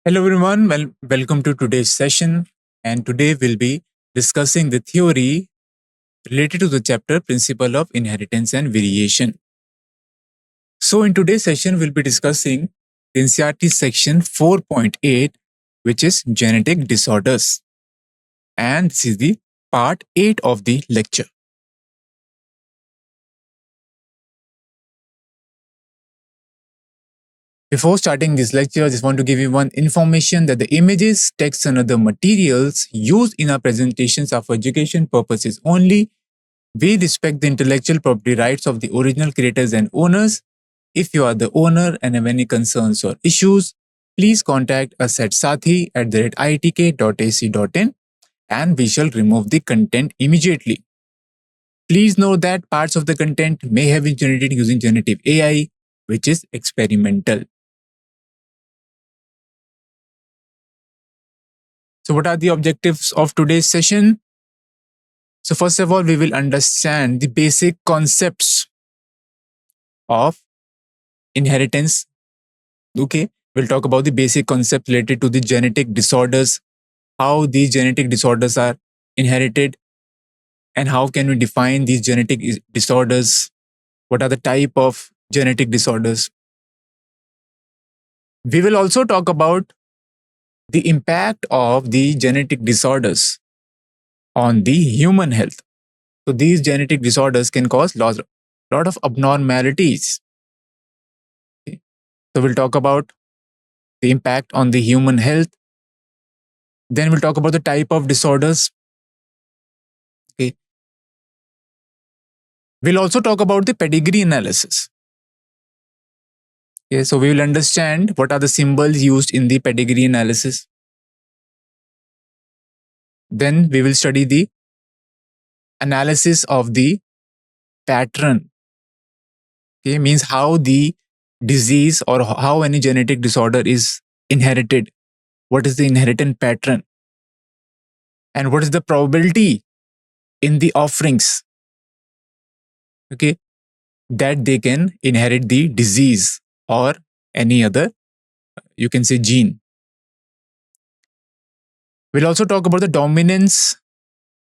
Hello, everyone. Welcome to today's session. And today we'll be discussing the theory related to the chapter Principle of Inheritance and Variation. So, in today's session, we'll be discussing the NCERT section 4.8, which is genetic disorders. And this is the part 8 of the lecture. Before starting this lecture, I just want to give you one information that the images, text, and other materials used in our presentations are for education purposes only. We respect the intellectual property rights of the original creators and owners. If you are the owner and have any concerns or issues, please contact us at sathi@itk.ac.in and we shall remove the content immediately. Please note that parts of the content may have been generated using generative AI, which is experimental. So, what are the objectives of today's session? So, first of all, we will understand the basic concepts of inheritance. Okay, we'll talk about the basic concepts related to the genetic disorders, how these genetic disorders are inherited, and how can we define these genetic disorders, what are the type of genetic disorders. We will also talk about the impact of the genetic disorders on the human health. So these genetic disorders can cause lot of abnormalities. Okay. So we'll talk about the impact on the human health. Then we'll talk about the type of disorders. Okay. We'll also talk about the pedigree analysis. Okay, so we will understand what are the symbols used in the pedigree analysis. Then we will study the analysis of the pattern. Okay, means how the disease or how any genetic disorder is inherited. What is the inheritance pattern? And what is the probability in the offerings? Okay, that they can inherit the disease or any other, you can say, gene. We'll also talk about the dominance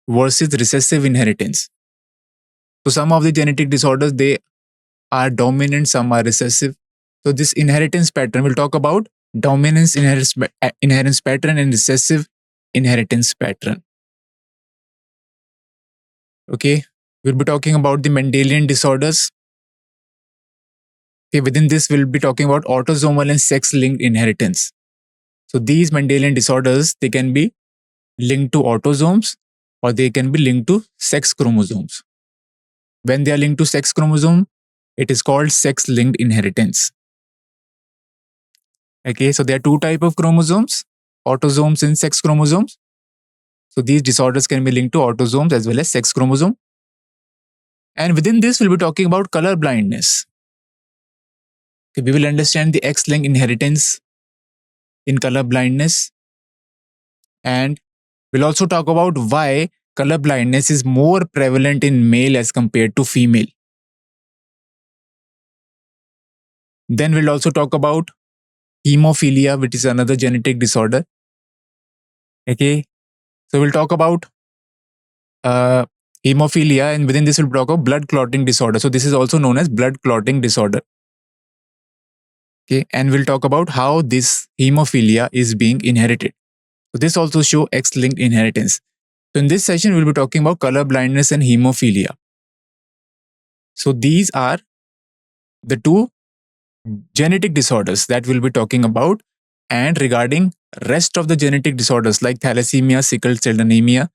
versus recessive inheritance. So some of the genetic disorders, they are dominant, some are recessive. So this inheritance pattern, we'll talk about dominance inheritance pattern and recessive inheritance pattern. Okay, we'll be talking about the Mendelian disorders. Okay, within this, we'll be talking about autosomal and sex-linked inheritance. So these Mendelian disorders, they can be linked to autosomes or they can be linked to sex chromosomes. When they are linked to sex chromosome, it is called sex-linked inheritance. Okay, so there are two types of chromosomes, autosomes and sex chromosomes. So these disorders can be linked to autosomes as well as sex chromosome. And within this, we'll be talking about color blindness. Okay, we will understand the X-linked inheritance in color blindness. And we'll also talk about why color blindness is more prevalent in male as compared to female. Then we'll also talk about hemophilia, which is another genetic disorder. Okay, so we'll talk about hemophilia, and within this we'll talk about blood clotting disorder. So this is also known as blood clotting disorder. Okay, and we'll talk about how this hemophilia is being inherited. So this also show X-linked inheritance. So in this session, we'll be talking about color blindness and hemophilia. So these are the two genetic disorders that we'll be talking about. And regarding rest of the genetic disorders like thalassemia, sickle cell anemia,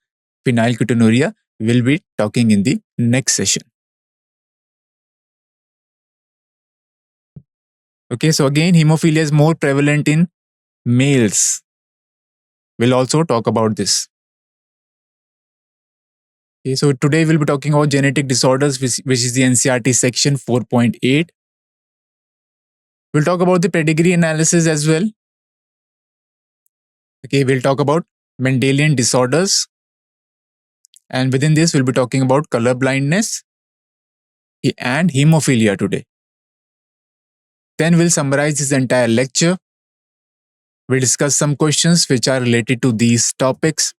phenylketonuria, we'll be talking in the next session. Okay, so again, hemophilia is more prevalent in males. We'll also talk about this. Okay, so today we'll be talking about genetic disorders, which is the NCERT section 4.8. We'll talk about the pedigree analysis as well. Okay, we'll talk about Mendelian disorders. And within this, we'll be talking about color blindness and hemophilia today. Then we'll summarize this entire lecture. We'll discuss some questions which are related to these topics.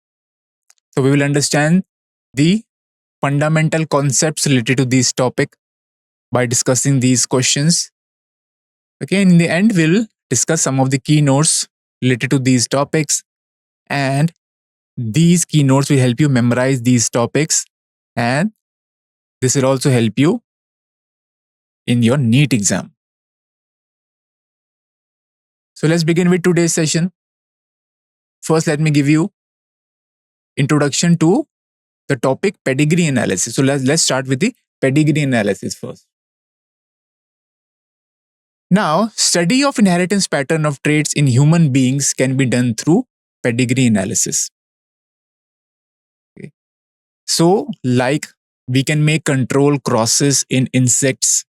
So we will understand the fundamental concepts related to this topic by discussing these questions. Okay, and in the end, we'll discuss some of the keynotes related to these topics, and these keynotes will help you memorize these topics, and this will also help you in your NEET exam. So let's begin with today's session. First, let me give you introduction to the topic pedigree analysis. So let's start with the pedigree analysis first. Now, study of inheritance pattern of traits in human beings can be done through pedigree analysis. Okay. So, like we can make control crosses in insects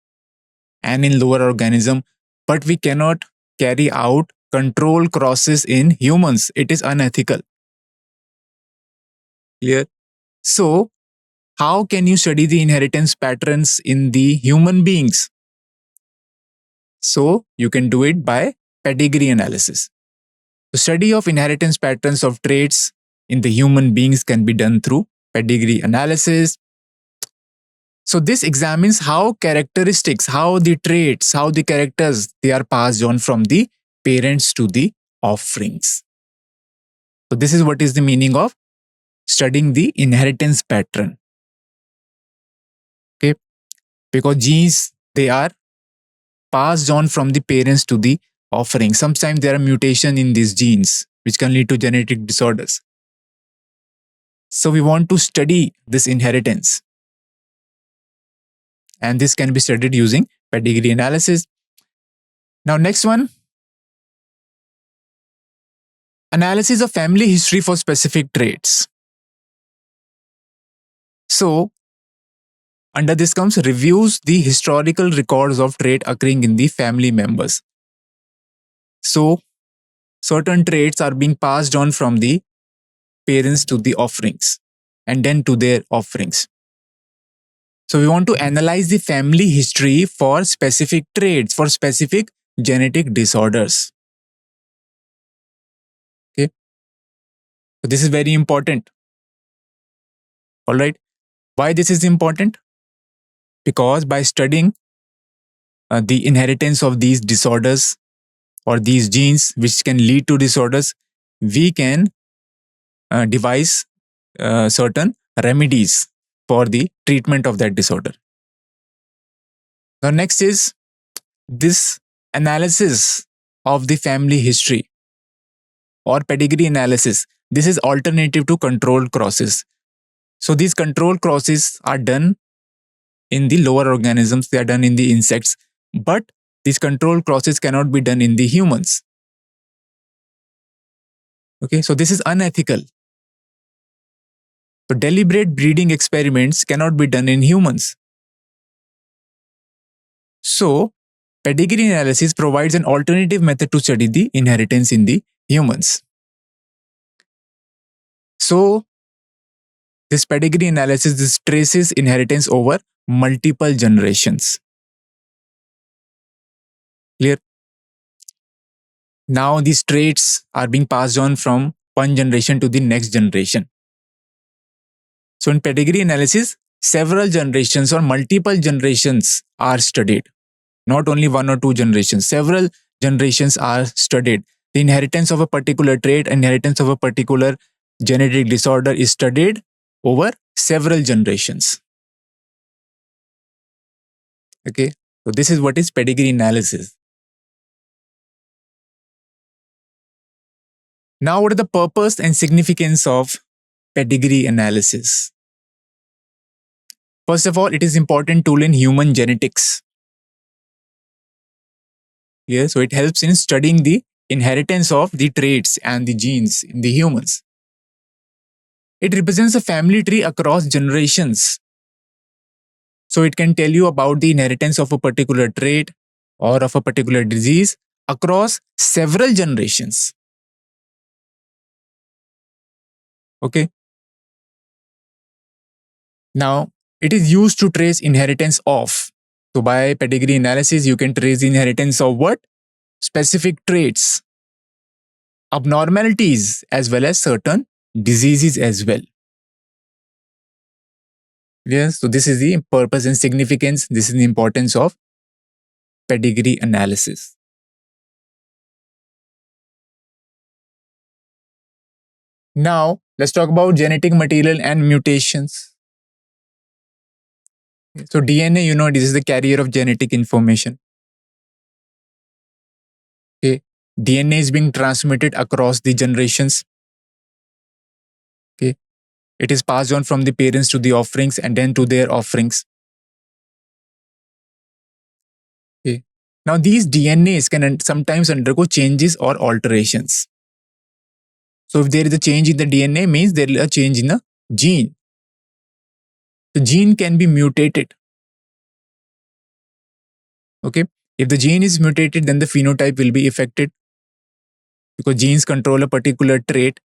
and in lower organism, but we cannot carry out control crosses in humans. It is unethical. Clear? So, how can you study the inheritance patterns in the human beings? So, you can do it by pedigree analysis. The study of inheritance patterns of traits in the human beings can be done through pedigree analysis. So this examines how characteristics, how the traits, how the characters, they are passed on from the parents to the offerings. So this is what is the meaning of studying the inheritance pattern. Okay, because genes, they are passed on from the parents to the offering. Sometimes there are mutation in these genes which can lead to genetic disorders. So we want to study this inheritance, and this can be studied using pedigree analysis. Now, next one, analysis of family history for specific traits. So, under this comes reviews the historical records of trait occurring in the family members. So, certain traits are being passed on from the parents to the offerings and then to their offerings. So, we want to analyze the family history for specific traits, for specific genetic disorders. Okay. So, this is very important. All right. Why this is important? Because by studying the inheritance of these disorders or these genes which can lead to disorders, we can devise certain remedies for the treatment of that disorder. Now, next is this analysis of the family history or pedigree analysis. This is alternative to controlled crosses. So these controlled crosses are done in the lower organisms, they are done in the insects, but these controlled crosses cannot be done in the humans. Okay, so this is unethical. So deliberate breeding experiments cannot be done in humans. So pedigree analysis provides an alternative method to study the inheritance in the humans. So this pedigree analysis, this traces inheritance over multiple generations. Clear? Now these traits are being passed on from one generation to the next generation. So in pedigree analysis, several generations or multiple generations are studied. Not only one or two generations, several generations are studied. The inheritance of a particular trait, inheritance of a particular genetic disorder is studied over several generations. Okay, so this is what is pedigree analysis. Now, what are the purpose and significance of pedigree analysis? First of all, it is important tool in human genetics. Yeah, so it helps in studying the inheritance of the traits and the genes in the humans. It represents a family tree across generations. So it can tell you about the inheritance of a particular trait or of a particular disease across several generations. Okay. Now, it is used to trace inheritance of. So by pedigree analysis, you can trace the inheritance of what? Specific traits. abnormalities as well as certain diseases as well. Yes, so this is the purpose and significance. This is the importance of pedigree analysis. Now, let's talk about genetic material and mutations. So, DNA, this is the carrier of genetic information. Okay. DNA is being transmitted across the generations. Okay. It is passed on from the parents to the offerings and then to their offerings. Okay. Now, these DNAs can sometimes undergo changes or alterations. So, if there is a change in the DNA, means there is a change in the gene. The gene can be mutated. Okay. If the gene is mutated, then the phenotype will be affected because genes control a particular trait.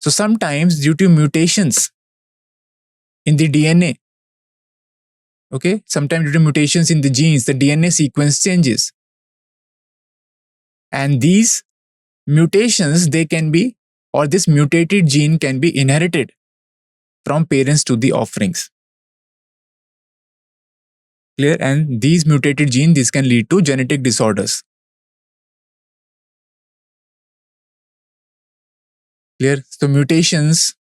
So, sometimes due to mutations in the DNA, okay, sometimes due to mutations in the genes, the DNA sequence changes. And these mutations, they can be, or this mutated gene can be inherited from parents to the offerings. Clear? And these mutated genes, this can lead to genetic disorders. Clear? So mutations,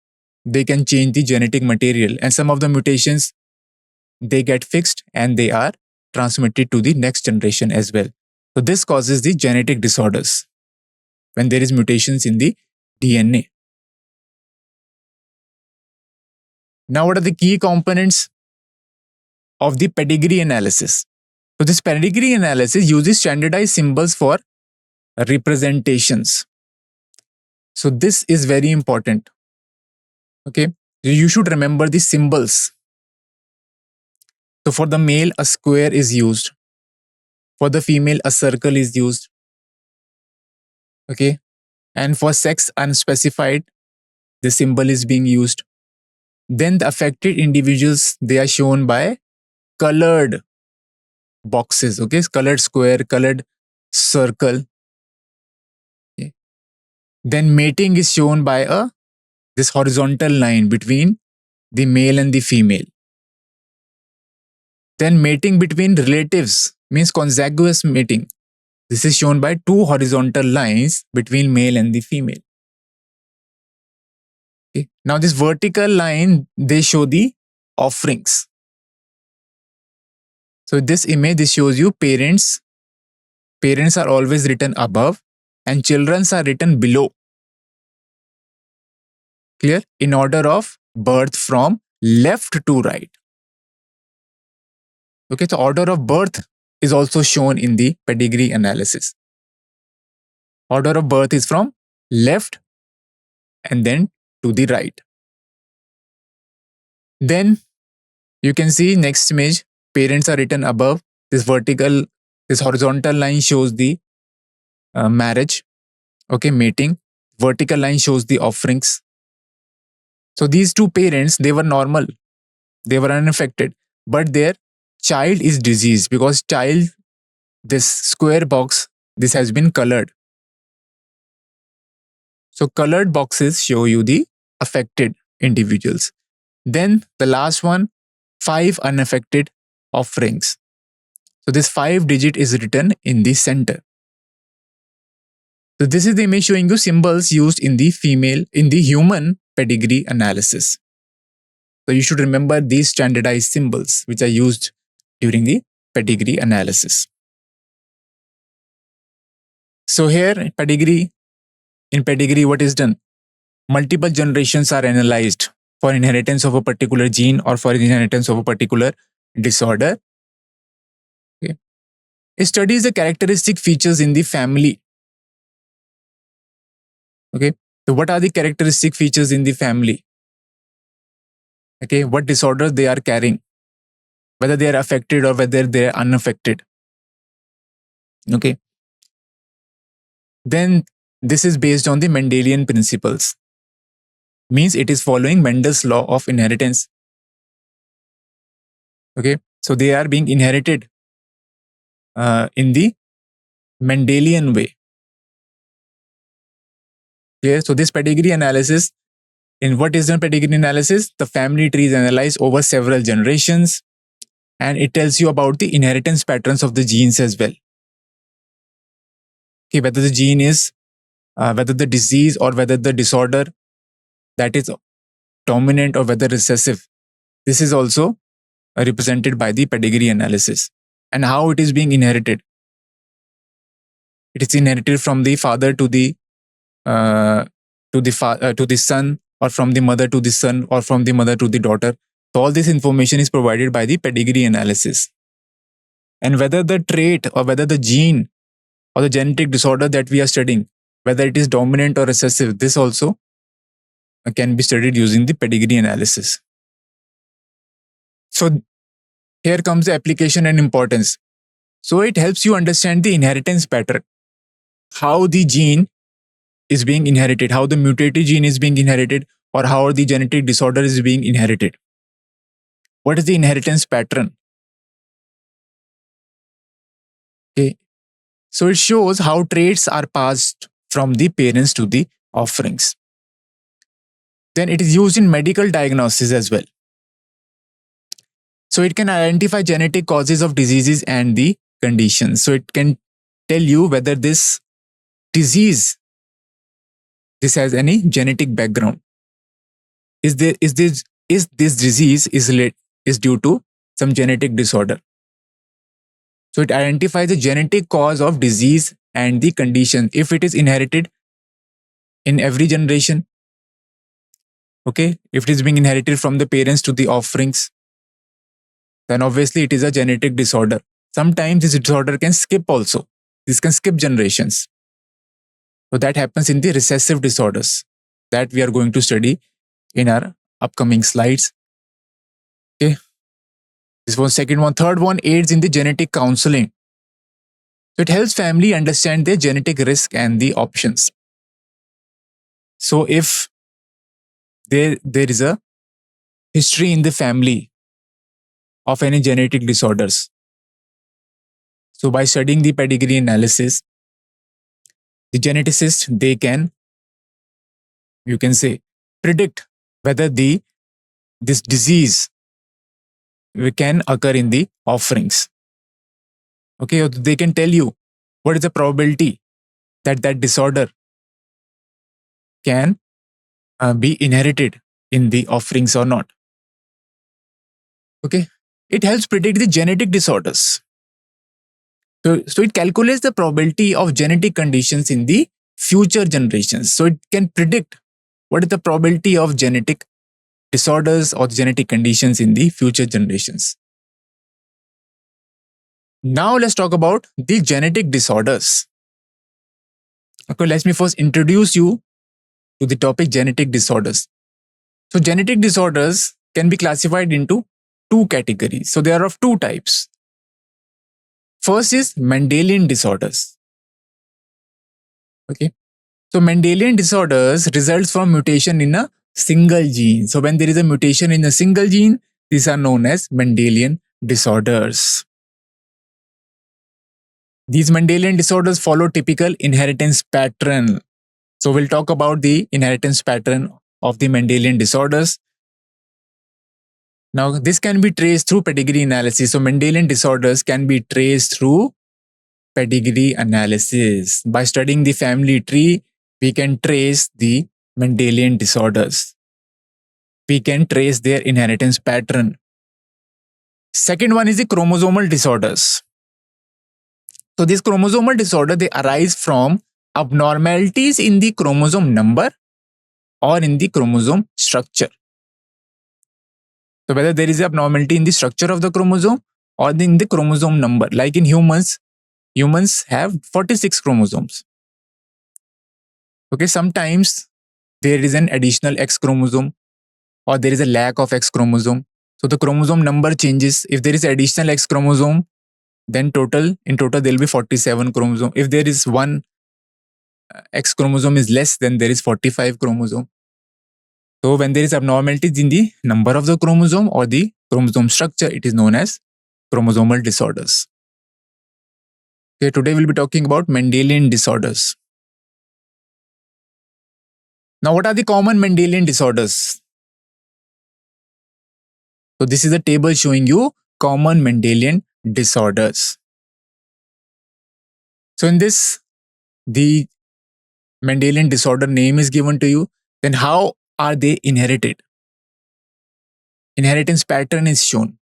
they can change the genetic material, and some of the mutations, they get fixed and they are transmitted to the next generation as well. So this causes the genetic disorders when there is mutations in the DNA. Now, what are the key components of the pedigree analysis? So this pedigree analysis uses standardized symbols for representations. So this is very important. Okay, you should remember the symbols. So for the male, a square is used. For the female, a circle is used. Okay, and for sex unspecified, the symbol is being used. Then the affected individuals, they are shown by colored boxes. Okay, colored square, colored circle. Okay. Then mating is shown by this horizontal line between the male and the female. Then mating between relatives means consanguineous mating. This is shown by two horizontal lines between male and the female. Okay. Now this vertical line, they show the offerings. So this image, this shows you parents. Parents are always written above and children are written below. Clear? In order of birth from left to right. Okay, so order of birth is also shown in the pedigree analysis. Order of birth is from left and then to the right. Then you can see next image, parents are written above. This horizontal line shows the marriage, okay, mating. Vertical line shows the offerings. So these two parents, they were normal, they were unaffected, but their child is diseased because this square box, this has been colored. So colored boxes show you the affected individuals. Then the last one, 5 unaffected offerings. So this 5 digit is written in the center. So this is the image showing you symbols used in the human pedigree analysis. So you should remember these standardized symbols which are used during the pedigree analysis. So here in pedigree, what is done? Multiple generations are analyzed for inheritance of a particular gene or for inheritance of a particular disorder. Okay. It studies the characteristic features in the family. Okay. So what are the characteristic features in the family? Okay. What disorders they are carrying, whether they are affected or whether they are unaffected. Okay. Then this is based on the Mendelian principles. Means it is following Mendel's law of inheritance. Okay. So they are being inherited in the Mendelian way. Clear? So this pedigree analysis, in what is the pedigree analysis? The family tree is analyzed over several generations, and it tells you about the inheritance patterns of the genes as well. Okay, whether the gene is, whether the disease or whether the disorder that is dominant or whether recessive. This is also represented by the pedigree analysis, and how it is being inherited. It is inherited from the father to the son, or from the mother to the son, or from the mother to the daughter. So all this information is provided by the pedigree analysis. And whether the trait or whether the gene or the genetic disorder that we are studying, whether it is dominant or recessive, this also can be studied using the pedigree analysis. So here comes the application and importance. So it helps you understand the inheritance pattern, how the gene is being inherited, how the mutated gene is being inherited, or how the genetic disorder is being inherited. What is the inheritance pattern? Okay. So it shows how traits are passed from the parents to the offerings. Then it is used in medical diagnosis as well. So it can identify genetic causes of diseases and the conditions. So it can tell you whether this disease, this has any genetic background. Is this disease is due to some genetic disorder? So it identifies the genetic cause of disease and the condition. If it is inherited in every generation, okay, if it is being inherited from the parents to the offerings, then obviously it is a genetic disorder. Sometimes this disorder can skip also. This can skip generations. So that happens in the recessive disorders that we are going to study in our upcoming slides. Okay. This was second one. Third one, aids in the genetic counseling. So it helps family understand their genetic risk and the options. So if there is a history in the family of any genetic disorders, so by studying the pedigree analysis, the geneticists, they can, you can say, predict whether this disease can occur in the offerings. Okay, they can tell you what is the probability that that disorder can be inherited in the offerings or not. Okay, it helps predict the genetic disorders. So it calculates the probability of genetic conditions in the future generations. So it can predict what is the probability of genetic disorders or genetic conditions in the future generations. Now let's talk about the genetic disorders. Okay, let me first introduce you to the topic genetic disorders. So genetic disorders can be classified into two categories. So they are of two types. First is Mendelian disorders. Okay. So Mendelian disorders results from mutation in a single gene. So when there is a mutation in a single gene, these are known as Mendelian disorders. These Mendelian disorders follow typical inheritance pattern. So we'll talk about the inheritance pattern of the Mendelian disorders. Now, this can be traced through pedigree analysis. So Mendelian disorders can be traced through pedigree analysis. By studying the family tree, we can trace the Mendelian disorders. We can trace their inheritance pattern. Second one is the chromosomal disorders. So these chromosomal disorder, they arise from abnormalities in the chromosome number or in the chromosome structure. So whether there is abnormality in the structure of the chromosome or in the chromosome number, like in humans have 46 chromosomes. Okay, sometimes there is an additional X chromosome or there is a lack of X chromosome. So the chromosome number changes. If there is additional X chromosome, then in total there will be 47 chromosomes. If there is one X chromosome is less, then there is 45 chromosome. So when there is abnormalities in the number of the chromosome or the chromosome structure, it is known as chromosomal disorders. Okay, today we'll be talking about Mendelian disorders. Now, what are the common Mendelian disorders? So this is a table showing you common Mendelian disorders. So in this, the Mendelian disorder name is given to you. Then how are they inherited? Inheritance pattern is shown.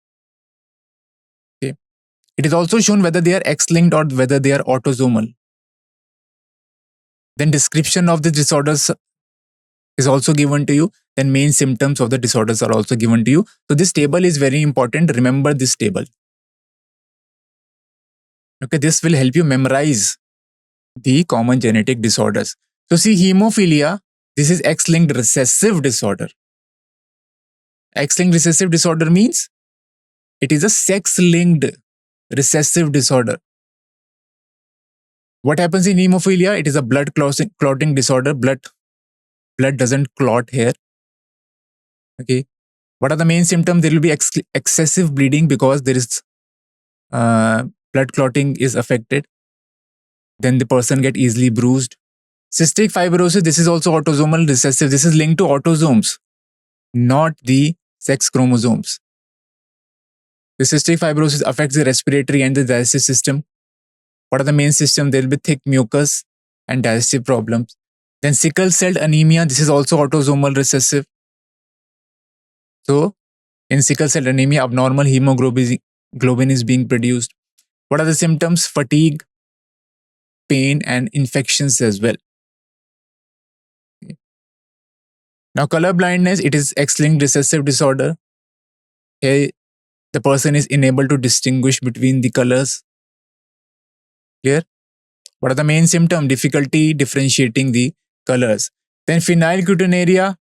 Okay. It is also shown whether they are X-linked or whether they are autosomal. Then description of the disorders is also given to you. Then main symptoms of the disorders are also given to you. So this table is very important. Remember this table. Okay, this will help you memorize the common genetic disorders. So see, hemophilia, this is X-linked recessive disorder. X-linked recessive disorder means it is a sex-linked recessive disorder. What happens in hemophilia? It is a blood clotting disorder. Blood doesn't clot here. Okay. What are the main symptoms? There will be excessive bleeding because there is blood clotting is affected. Then the person get easily bruised. Cystic fibrosis, this is also autosomal recessive. This is linked to autosomes, not the sex chromosomes. The cystic fibrosis affects the respiratory and the digestive system. What are the main symptoms? There will be thick mucus and digestive problems. Then sickle cell anemia, this is also autosomal recessive. So in sickle cell anemia, abnormal hemoglobin is being produced. What are the symptoms? Fatigue, pain, and infections as well. Okay. Now, color blindness, it is X-linked recessive disorder. Here, the person is unable to distinguish between the colors. Clear? What are the main symptoms? Difficulty differentiating the colors. Then phenylketonuria,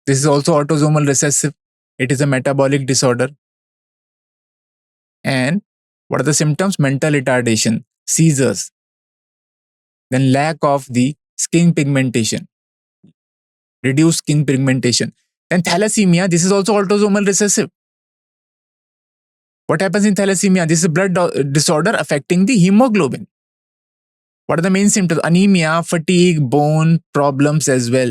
this is also autosomal recessive. It is a metabolic disorder. And what are the symptoms? Mental retardation, seizures. Then lack of the skin pigmentation, reduced skin pigmentation. Then thalassemia, this is also autosomal recessive. What happens in thalassemia? This is a blood disorder affecting the hemoglobin. What are the main symptoms? Anemia, fatigue, bone problems as well.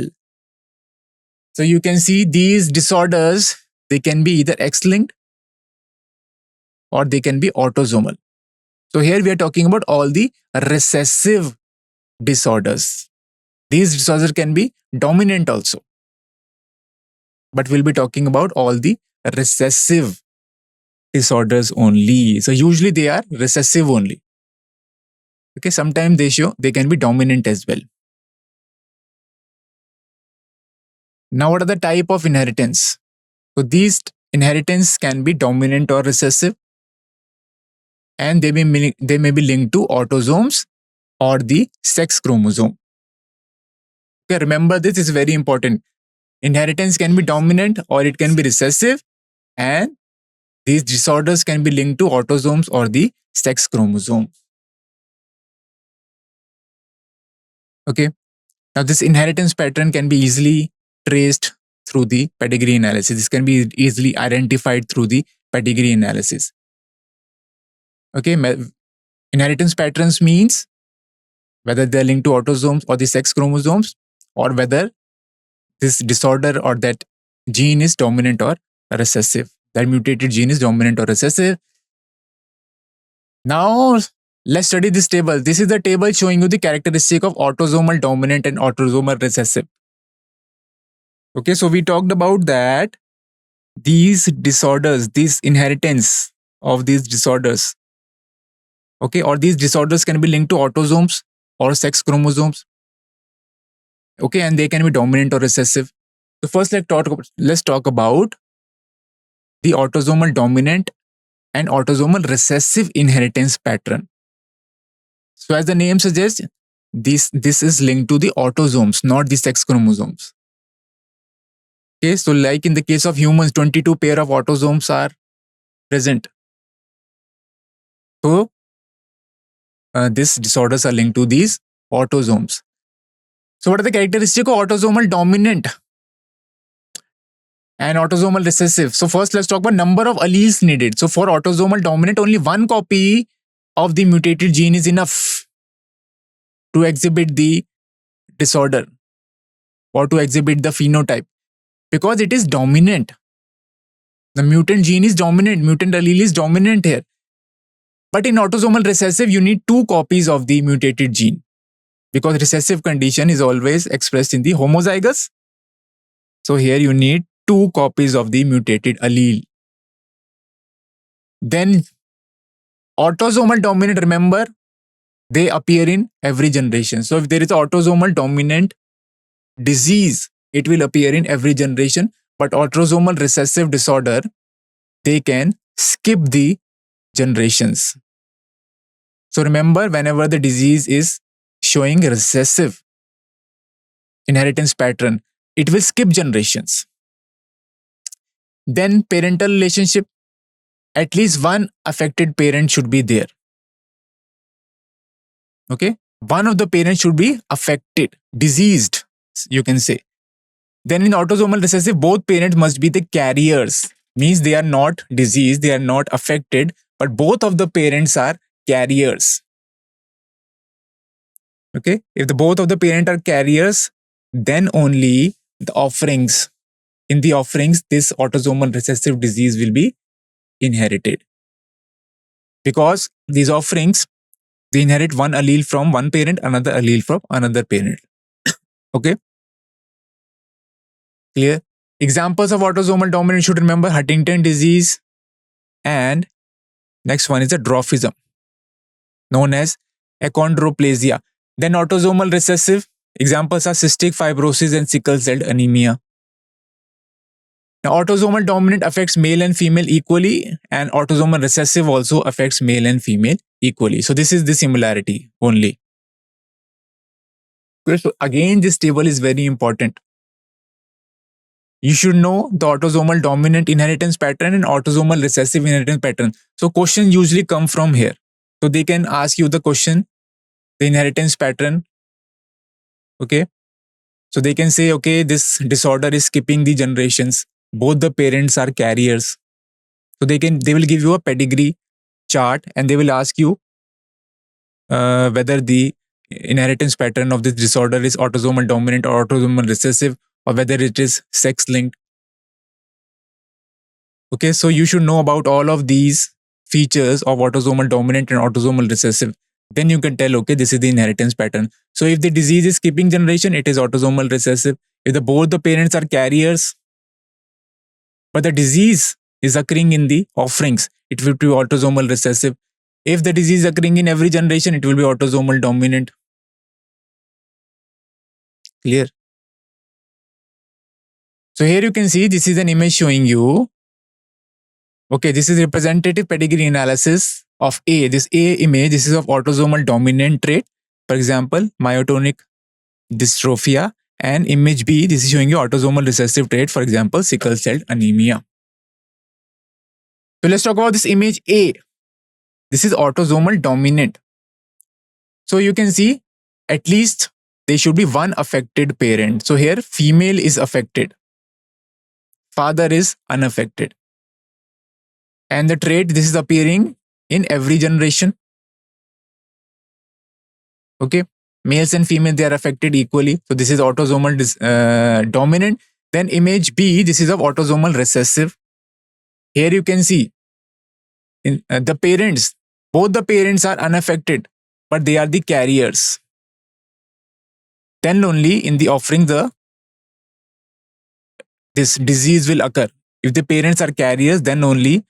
So you can see these disorders, they can be either X-linked or they can be autosomal. So here we are talking about all the recessive disorders. These disorders can be dominant also. But we'll be talking about all the recessive disorders only. So usually they are recessive only. Okay, sometimes they can be dominant as well. Now, what are the type of inheritance? So these inheritance can be dominant or recessive, and they may be linked to autosomes or the sex chromosome. Okay, remember this is very important. Inheritance can be dominant or it can be recessive, and these disorders can be linked to autosomes or the sex chromosome. Okay. Now, this inheritance pattern can be easily traced through the pedigree analysis. This can be easily identified through the pedigree analysis. Okay. Inheritance patterns means whether they're linked to autosomes or the sex chromosomes, or whether this disorder or that gene is dominant or recessive. That mutated gene is dominant or recessive. Now, let's study this table. This is the table showing you the characteristic of autosomal dominant and autosomal recessive. Okay, so we talked about that these disorders, this inheritance of these disorders, okay, or these disorders can be linked to autosomes or sex chromosomes. Okay, and they can be dominant or recessive. So first, let's talk about the autosomal dominant and autosomal recessive inheritance pattern. So as the name suggests, this is linked to the autosomes, not the sex chromosomes. Okay, so like in the case of humans, 22 pair of autosomes are present. So these disorders are linked to these autosomes. So what are the characteristics of autosomal dominant and autosomal recessive? So first, let's talk about number of alleles needed. So for autosomal dominant, only one copy of the mutated gene is enough to exhibit the disorder. or to exhibit the phenotype, because it is dominant. The mutant gene is dominant, mutant allele is dominant here. But in autosomal recessive, you need 2 copies of the mutated gene, because recessive condition is always expressed in the homozygous. So here you need 2 copies of the mutated allele. Then autosomal dominant, remember, they appear in every generation. So if there is autosomal dominant disease, it will appear in every generation. But autosomal recessive disorder, they can skip the generations. So remember, whenever the disease is showing recessive inheritance pattern, it will skip generations. Then parental relationship, at least one affected parent should be there. Okay, one of the parents should be affected, diseased, you can say. Then in autosomal recessive, both parents must be the carriers. Means they are not diseased, they are not affected, but both of the parents are carriers. Okay, if the both of the parents are carriers, then only the offerings, in the offerings, this autosomal recessive disease will be inherited. Because these offerings, they inherit one allele from one parent, another allele from another parent. Okay, clear? Examples of autosomal dominant, you should remember Huntington disease, and next one is the dwarfism, known as achondroplasia. Then autosomal recessive, examples are cystic fibrosis and sickle cell anemia. Now, autosomal dominant affects male and female equally, and autosomal recessive also affects male and female equally. So this is the similarity only. Okay, so again, this table is very important. You should know the autosomal dominant inheritance pattern and autosomal recessive inheritance pattern. So questions usually come from here. So they can ask you the question, the inheritance pattern. Okay. So they can say, okay, this disorder is skipping the generations. Both the parents are carriers. So they will give you a pedigree chart, and they will ask you whether the inheritance pattern of this disorder is autosomal dominant or autosomal recessive, or whether it is sex linked. Okay, so you should know about all of these features of autosomal dominant and autosomal recessive. Then you can tell, okay, this is the inheritance pattern. So if the disease is skipping generation, it is autosomal recessive. If both the parents are carriers, but the disease is occurring in the offerings, it will be autosomal recessive. If the disease is occurring in every generation, it will be autosomal dominant. Clear? So here you can see, this is an image showing you, okay, this is representative pedigree analysis of A. This A image, this is of autosomal dominant trait. For example, myotonic dystrophia. And image B, this is showing you autosomal recessive trait. For example, sickle cell anemia. So let's talk about this image A. This is autosomal dominant. So you can see, at least there should be one affected parent. So here, female is affected. Father is unaffected. And the trait, this is appearing in every generation. Okay, males and females, they are affected equally. So this is autosomal dominant. Then image B, this is of autosomal recessive. Here you can see in the parents, both the parents are unaffected, but they are the carriers. Then only in the offering, this disease will occur. If the parents are carriers, then only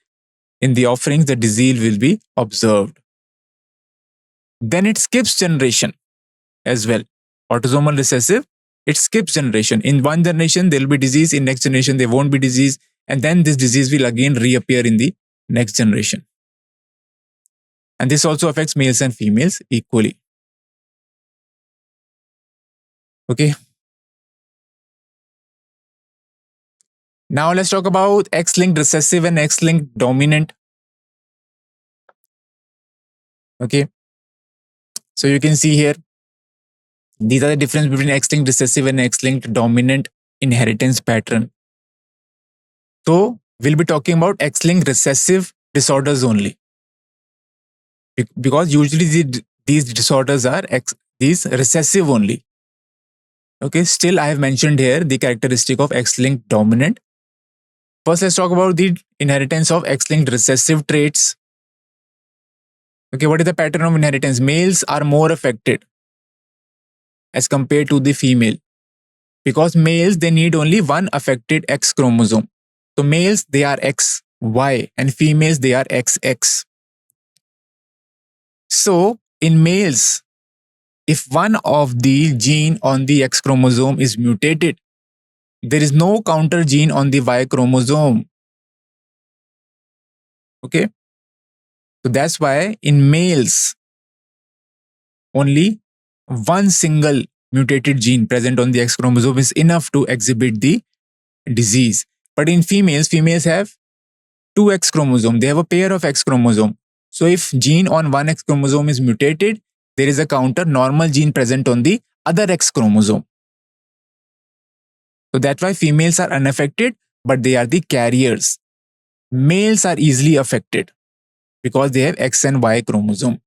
in the offerings the disease will be observed. Then it skips generation as well. Autosomal recessive, it skips generation. In one generation, there will be disease. In next generation, there won't be disease. And then this disease will again reappear in the next generation. And this also affects males and females equally. Okay. Now let's talk about X-linked recessive and X-linked dominant. Okay. So you can see here, these are the difference between X-linked recessive and X-linked dominant inheritance pattern. So we'll be talking about X-linked recessive disorders only, because usually these disorders are these recessive only. Okay, still I have mentioned here the characteristic of X-linked dominant. First, let's talk about the inheritance of X-linked recessive traits. Okay, what is the pattern of inheritance? Males are more affected as compared to the female, because males, they need only one affected X chromosome. So males, they are XY, and females, they are XX. So in males, if one of the gene on the X chromosome is mutated, there is no counter gene on the Y chromosome. Okay, so that's why in males, only one single mutated gene present on the X chromosome is enough to exhibit the disease. But in females, females have two X chromosome. They have a pair of X chromosome. So if gene on one X chromosome is mutated, there is a counter normal gene present on the other X chromosome. So that's why females are unaffected, but they are the carriers. Males are easily affected because they have X and Y chromosome.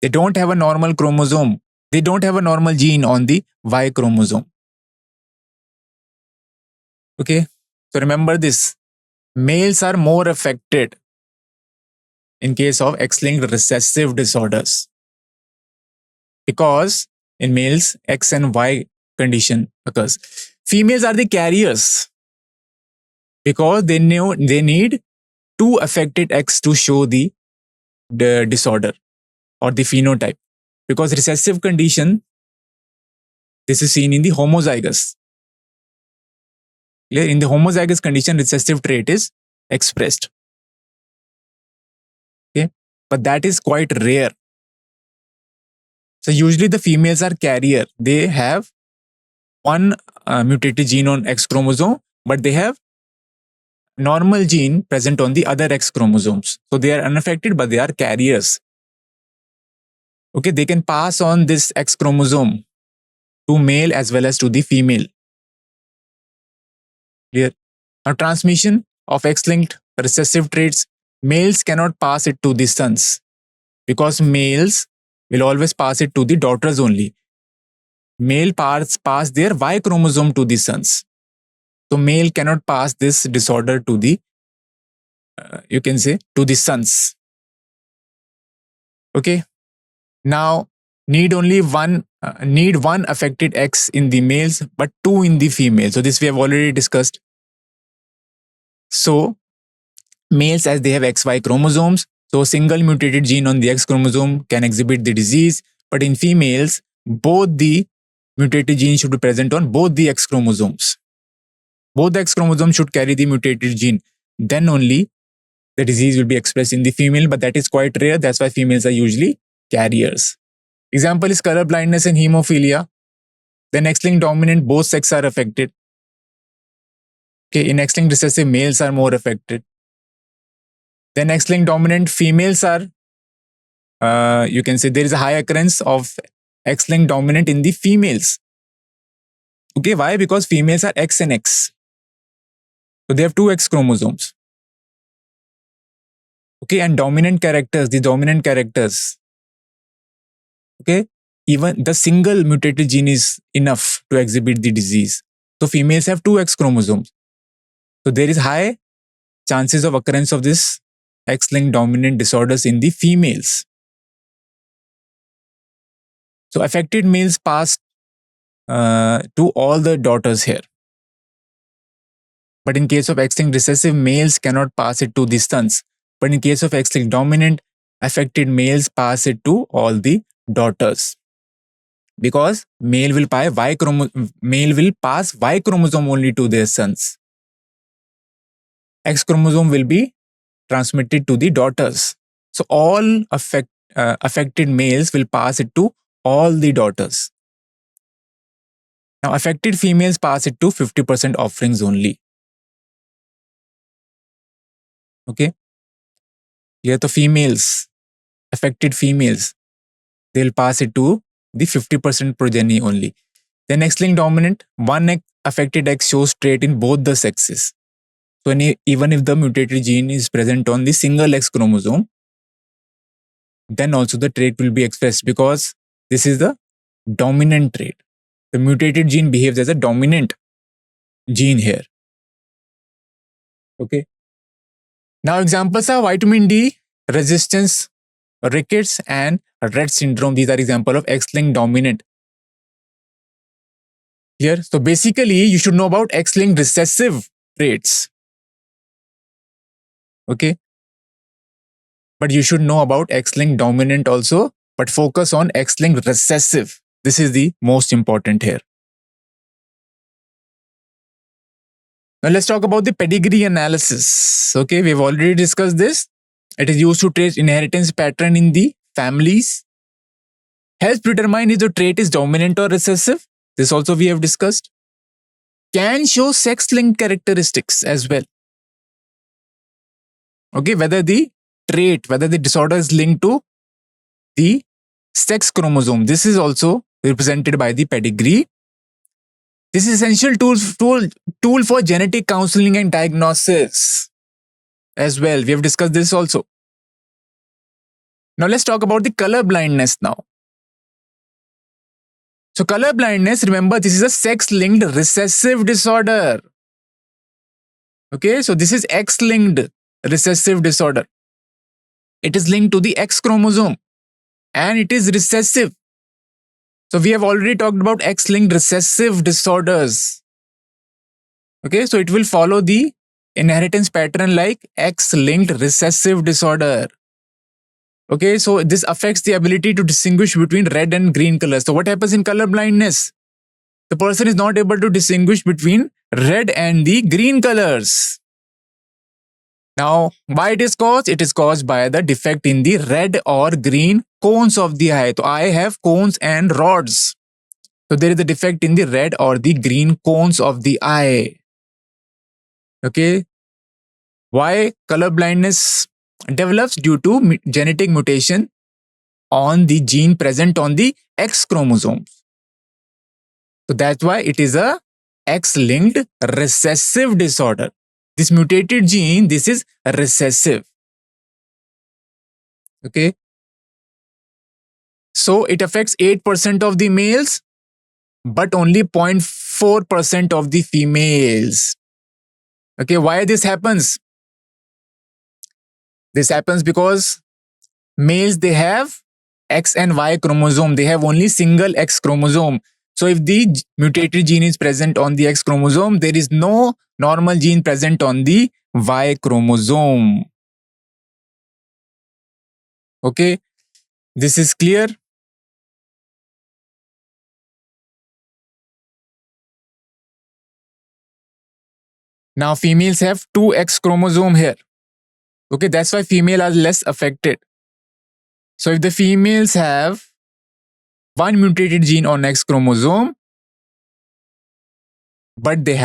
They don't have a normal chromosome. They don't have a normal gene on the Y chromosome. Okay, so remember this. Males are more affected in case of X-linked recessive disorders, because in males, X and Y condition occurs. Females are the carriers because they need two affected X to show the disorder or the phenotype. Because recessive condition, this is seen in the homozygous. In the homozygous condition, recessive trait is expressed. Okay, but that is quite rare. So usually the females are carrier. They have one mutated gene on X chromosome, but they have normal gene present on the other X chromosomes. So they are unaffected, but they are carriers. Okay, they can pass on this X chromosome to male as well as to the female. Clear? Now, transmission of X-linked recessive traits, males cannot pass it to the sons, because males will always pass it to the daughters only. Male pass their Y chromosome to the sons. So male cannot pass this disorder to the, you can say, to the sons. Okay. Now, need one affected X in the males, but two in the females. So this we have already discussed. So males, as they have XY chromosomes, so a single mutated gene on the X chromosome can exhibit the disease. But in females, both the mutated genes should be present on both the X chromosomes. Both the X chromosomes should carry the mutated gene. Then only the disease will be expressed in the female, but that is quite rare. That's why females are usually carriers. Example is color blindness and hemophilia. Then X-linked dominant, both sexes are affected. Okay, in X-linked recessive, males are more affected. Then X-linked dominant, females are, you can say there is a high occurrence of X-linked dominant in the females. Okay, why? Because females are X and X. So they have two X chromosomes. Okay, and dominant characters, the dominant characters. Okay, even the single mutated gene is enough to exhibit the disease. So females have two X chromosomes. So there is high chances of occurrence of this X-linked dominant disorders in the females. So affected males pass to all the daughters here. But in case of X-linked recessive, males cannot pass it to the sons. But in case of X-linked dominant, affected males pass it to all the daughters. Because male will pass Y chromosome only to their sons. X chromosome will be transmitted to the daughters. So all affected males will pass it to all the daughters. Now affected females pass it to 50% offerings only. Okay. Here the females, affected females, they'll pass it to the 50% progeny only. Then X-linked dominant, one affected X shows trait in both the sexes. So even if the mutated gene is present on the single X chromosome, then also the trait will be expressed, because this is the dominant trait. The mutated gene behaves as a dominant gene here. Okay. Now examples are vitamin D resistance, rickets, and Rett syndrome. These are examples of X-linked dominant. Here, so basically you should know about X-linked recessive traits. Okay. But you should know about X-linked dominant also, but focus on X-linked recessive. This is the most important here. Now let's talk about the pedigree analysis. Okay, we've already discussed this. It is used to trace inheritance pattern in the families. Helps determine if the trait is dominant or recessive. This also we have discussed. Can show sex-linked characteristics as well. Okay, whether the trait, whether the disorder is linked to the sex chromosome. This is also represented by the pedigree. This is essential tool for genetic counseling and diagnosis as well. We have discussed this also. Now let's talk about the color blindness now. So color blindness, remember, this is a sex-linked recessive disorder. Okay, so this is X-linked recessive disorder. It is linked to the X chromosome and it is recessive. So we have already talked about X-linked recessive disorders. Okay, so it will follow the inheritance pattern like X-linked recessive disorder. Okay, so this affects the ability to distinguish between red and green colors. So what happens in color blindness? The person is not able to distinguish between red and the green colors. Now, why it is caused? It is caused by the defect in the red or green cones of the eye. So eye have cones and rods. So there is a defect in the red or the green cones of the eye. Okay. Why color blindness develops? Due to genetic mutation on the gene present on the X chromosomes. So that's why it is a X-linked recessive disorder. This mutated gene, this is recessive. Okay. So it affects 8% of the males, but only 0.4% of the females. Okay, why this happens? This happens because males, they have X and Y chromosome. They have only single X chromosome. So if the mutated gene is present on the X chromosome, there is no normal gene present on the Y chromosome. Okay, this is clear. Now females have two X chromosome here. Okay, that's why female are less affected. So if the females have one mutated gene on X chromosome, but they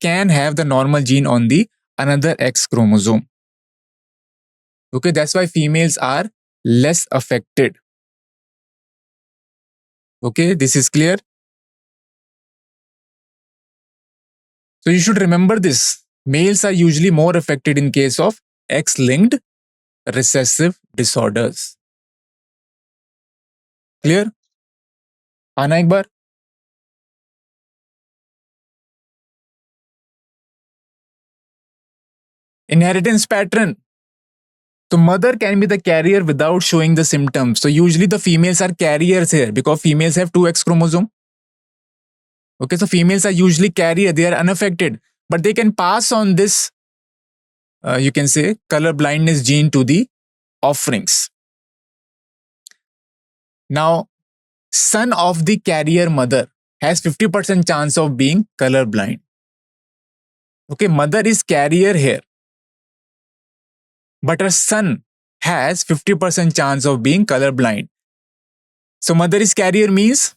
can have the normal gene on the another X chromosome. Okay, that's why females are less affected. Okay, this is clear. So you should remember this. Males are usually more affected in case of X-linked recessive disorders. Clear? आना एक बार. Inheritance pattern. So mother can be the carrier without showing the symptoms. So usually the females are carriers here because females have two X chromosome. Okay, so females are usually carrier. They are unaffected, but they can pass on this, you can say, color blindness gene to the offerings. Now, son of the carrier mother has 50% chance of being color blind. Okay, mother is carrier here, but her son has 50% chance of being color blind. So mother is carrier means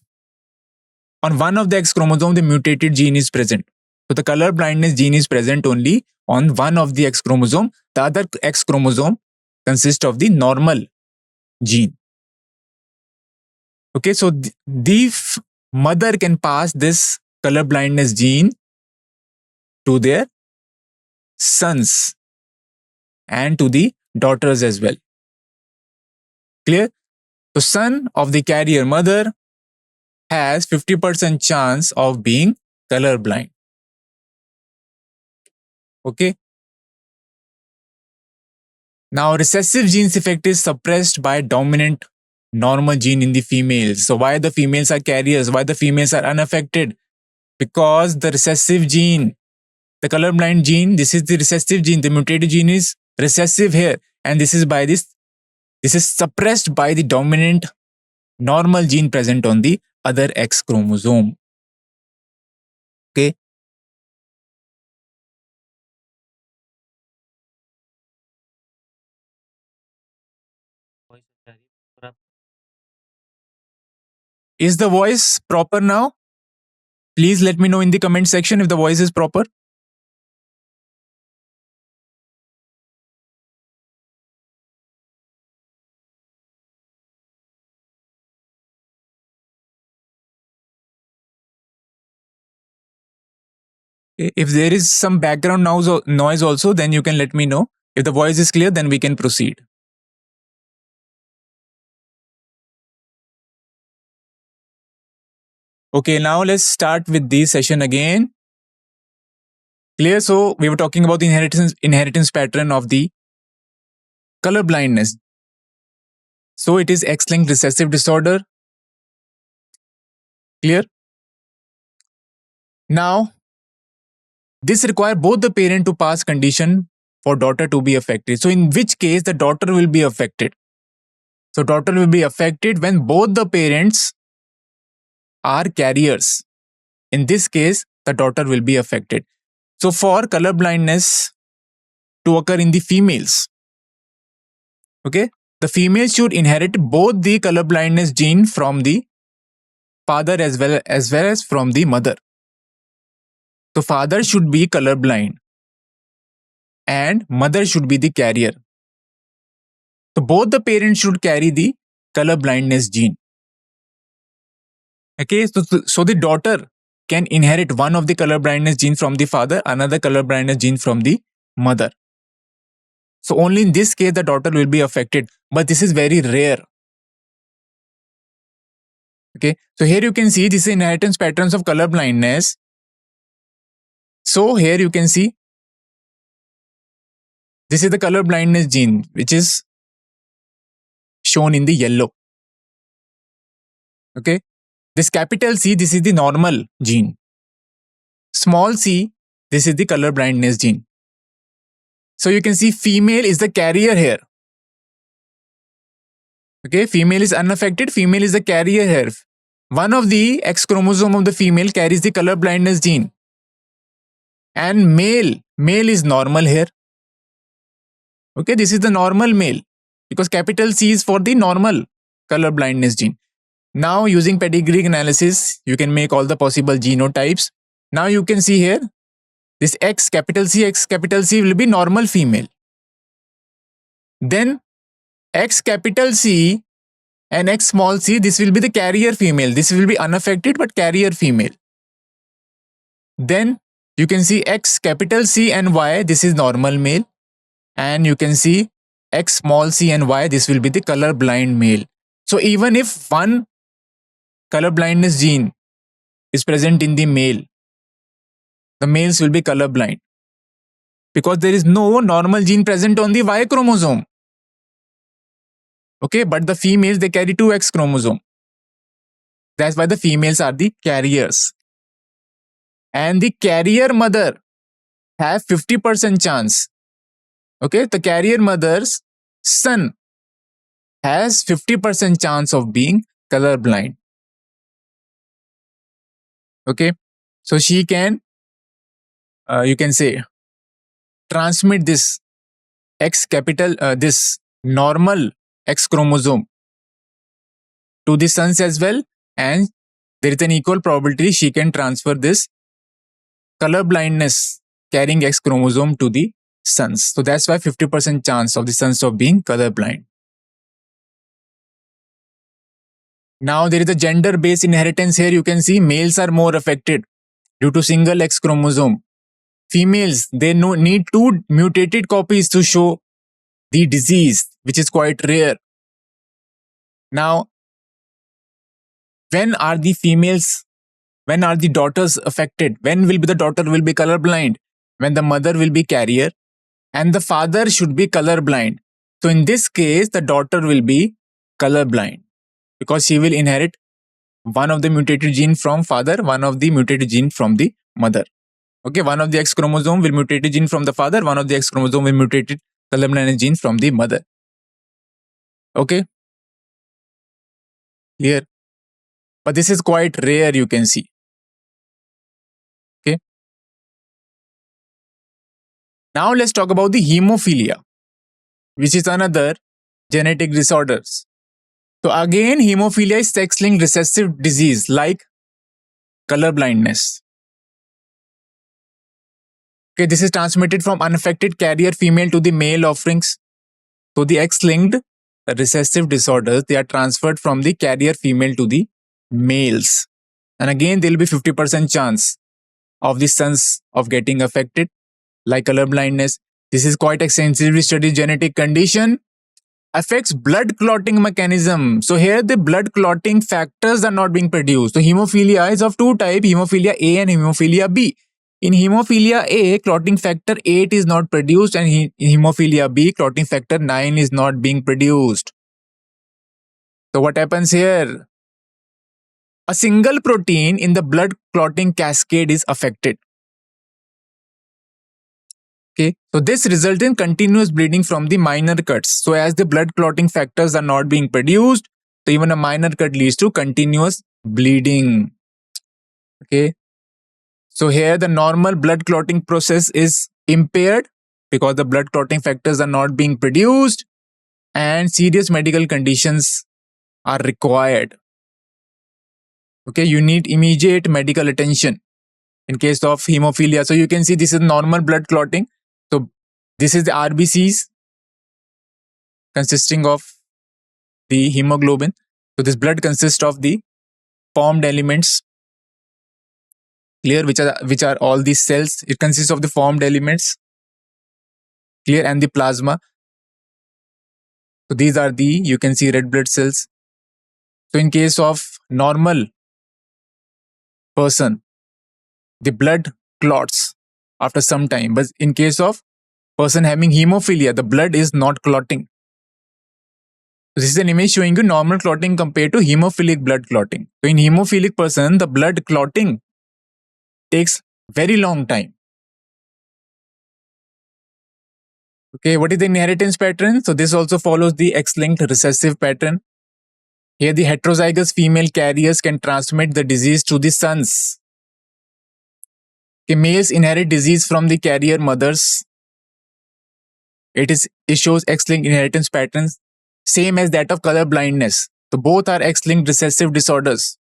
on one of the X chromosome, the mutated gene is present. So the color blindness gene is present only on one of the X chromosome. The other X chromosome consists of the normal gene. Okay, so the mother can pass this color blindness gene to their sons and to the daughters as well. Clear? So son of the carrier mother has 50% chance of being colorblind. Okay. Now, recessive genes effect is suppressed by dominant normal gene in the females. So, why the females are carriers? Why the females are unaffected? Because the recessive gene, the colorblind gene, this is the recessive gene. The mutated gene is recessive here, and this is by this is suppressed by the dominant normal gene present on the other X chromosome. Okay. Is the voice proper now? Please let me know in the comment section if the voice is proper. If there is some background noise also, then you can let me know. If the voice is clear, then we can proceed. Okay, now let's start with the session again. Clear? So we were talking about the inheritance pattern of the color blindness. So it is X-linked recessive disorder. Clear? Now, this requires both the parent to pass condition for daughter to be affected. So in which case the daughter will be affected? So daughter will be affected when both the parents are carriers. In this case, the daughter will be affected. So for color blindness to occur in the females, okay, the females should inherit both the color blindness gene from the father as well as from the mother. So father should be colorblind and mother should be the carrier. So both the parents should carry the color blindness gene. Okay, so the daughter can inherit one of the color blindness gene from the father, another color blindness gene from the mother. So only in this case the daughter will be affected, but this is very rare. Okay, so here you can see this inheritance patterns of color blindness. So here you can see this is the color blindness gene which is shown in the yellow. Okay, this capital C, this is the normal gene. Small c, this is the color blindness gene. So you can see female is the carrier here. Okay, female is unaffected, female is the carrier here. One of the X chromosome of the female carries the color blindness gene. And male is normal here. Okay, this is the normal male because capital C is for the normal color blindness gene. Now using pedigree analysis, you can make all the possible genotypes. Now you can see here, this X capital C will be normal female. Then X capital C and X small c, this will be the carrier female. This will be unaffected but carrier female. Then you can see X capital C and Y, this is normal male. And you can see X small c and Y, this will be the color blind male. So even if one color blindness gene is present in the male, the males will be color blind because there is no normal gene present on the Y chromosome. Okay, but the females, they carry two X chromosome. That's why the females are the carriers. And the carrier mother have 50% chance. Okay, the carrier mother's son has 50% chance of being colorblind. Okay, so she can, you can say, transmit this X capital, this normal X chromosome to the sons as well, and there is an equal probability she can transfer this color blindness carrying X chromosome to the sons. So that's why 50% chance of the sons of being colorblind. Now there is a gender-based inheritance here. You can see males are more affected due to single X chromosome. Females, they need two mutated copies to show the disease, which is quite rare. Now, when are the females, when are the daughters affected? When will be the daughter will be colorblind? When the mother will be carrier and the father should be colorblind. So in this case, the daughter will be colorblind because she will inherit one of the mutated gene from father, one of the mutated gene from the mother. Okay, one of the X chromosome will mutated gene from the father, one of the X chromosome will mutated colorblindness gene from the mother. Okay, clear? But this is quite rare, you can see. Okay. Now let's talk about the hemophilia, which is another genetic disorders. So again, hemophilia is sex-linked recessive disease like color blindness. Okay, this is transmitted from unaffected carrier female to the male offerings. So the X-linked recessive disorders, they are transferred from the carrier female to the males. And again, there will be 50% chance of the sons of getting affected like color blindness. This is quite extensively studied genetic condition. Affects blood clotting mechanism. So here the blood clotting factors are not being produced. So hemophilia is of two types, hemophilia A and hemophilia B. In hemophilia A, clotting factor 8 is not produced, and in hemophilia B, clotting factor 9 is not being produced. So what happens here? A single protein in the blood clotting cascade is affected. Okay, so this results in continuous bleeding from the minor cuts. So as the blood clotting factors are not being produced, so even a minor cut leads to continuous bleeding. Okay, so here the normal blood clotting process is impaired because the blood clotting factors are not being produced and serious medical conditions are required. Okay, you need immediate medical attention in case of hemophilia. So you can see this is normal blood clotting. So this is the RBCs consisting of the hemoglobin. So this blood consists of the formed elements. Clear? Which are all these cells. It consists of the formed elements. Clear? And the plasma. So these are the, you can see red blood cells. So in case of normal person, the blood clots after some time. But in case of person having hemophilia, the blood is not clotting. So this is an image showing you normal clotting compared to hemophilic blood clotting. So in hemophilic person, the blood clotting takes very long time. Okay, what is the inheritance pattern? So this also follows the X-linked recessive pattern. Here the heterozygous female carriers can transmit the disease to the sons. Okay, males inherit disease from the carrier mothers. It shows X-linked inheritance patterns, same as that of color blindness. So both are X-linked recessive disorders.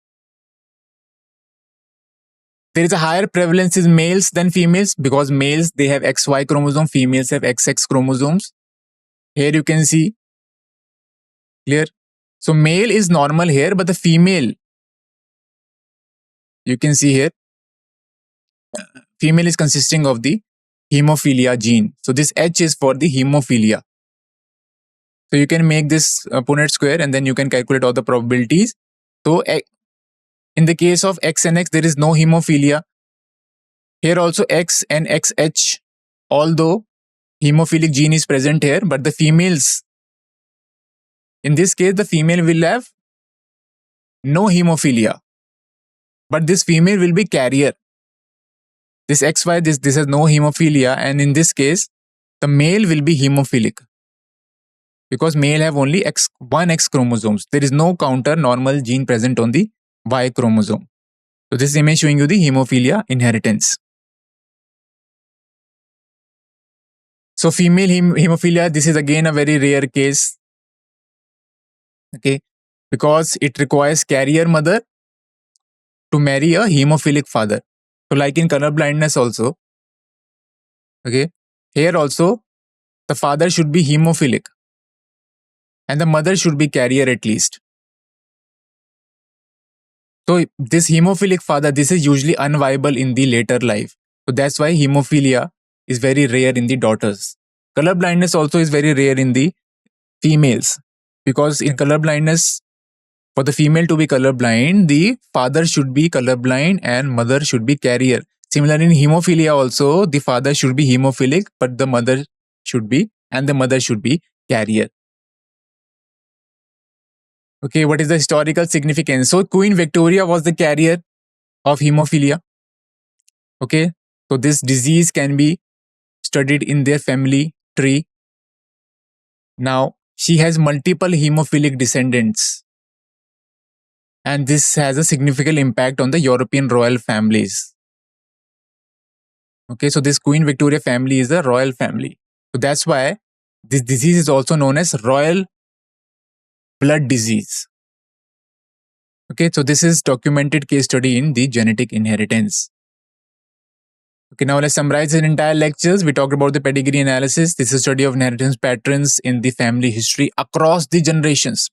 There is a higher prevalence in males than females because males, they have XY chromosome, females have XX chromosomes. Here you can see, clear? So male is normal here, but the female, you can see here, female is consisting of the hemophilia gene. So this H is for the hemophilia. So you can make this Punnett square and then you can calculate all the probabilities. So in the case of X and X, there is no hemophilia. Here also X and XH, although hemophilic gene is present here, but the females, in this case, the female will have no hemophilia, but this female will be carrier. This XY, this has no hemophilia, and in this case, the male will be hemophilic because male have only one X chromosomes. There is no counter normal gene present on the Y chromosome. So this image showing you the hemophilia inheritance. So female hemophilia, this is again a very rare case. Okay, because it requires carrier mother to marry a hemophilic father. So like in color blindness also, okay, here also the father should be hemophilic and the mother should be carrier at least. So this hemophilic father, this is usually unviable in the later life. So that's why hemophilia is very rare in the daughters. Color blindness also is very rare in the females because in color blindness, For the female to be colorblind, the father should be colorblind and mother should be carrier. Similarly, in hemophilia also, the father should be hemophilic, but the mother should be carrier. Okay, what is the historical significance? So Queen Victoria was the carrier of hemophilia. Okay, so this disease can be studied in their family tree. Now, she has multiple hemophilic descendants, and this has a significant impact on the European royal families. Okay, so this Queen Victoria family is a royal family. So that's why this disease is also known as royal blood disease. Okay, so this is documented case study in the genetic inheritance. Okay, now let's summarize the entire lectures. We talked about the pedigree analysis. This is study of inheritance patterns in the family history across the generations.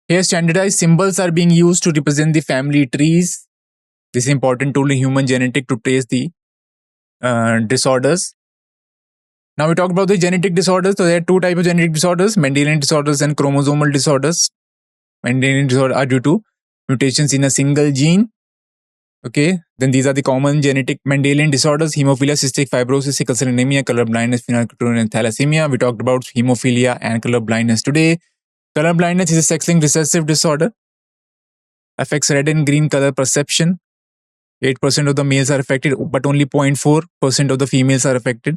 Here, standardized symbols are being used to represent the family trees. This is important tool in human genetic to trace the disorders. Now we talk about the genetic disorders. So there are two types of genetic disorders: Mendelian disorders and chromosomal disorders. Mendelian disorders are due to mutations in a single gene. Okay, then these are the common genetic Mendelian disorders: hemophilia, cystic fibrosis, sickle cell anemia, color blindness, phenylketonuria, and thalassemia. We talked about hemophilia and color blindness today. Color blindness is a sex-linked recessive disorder. Affects red and green color perception. 8% of the males are affected, but only 0.4% of the females are affected.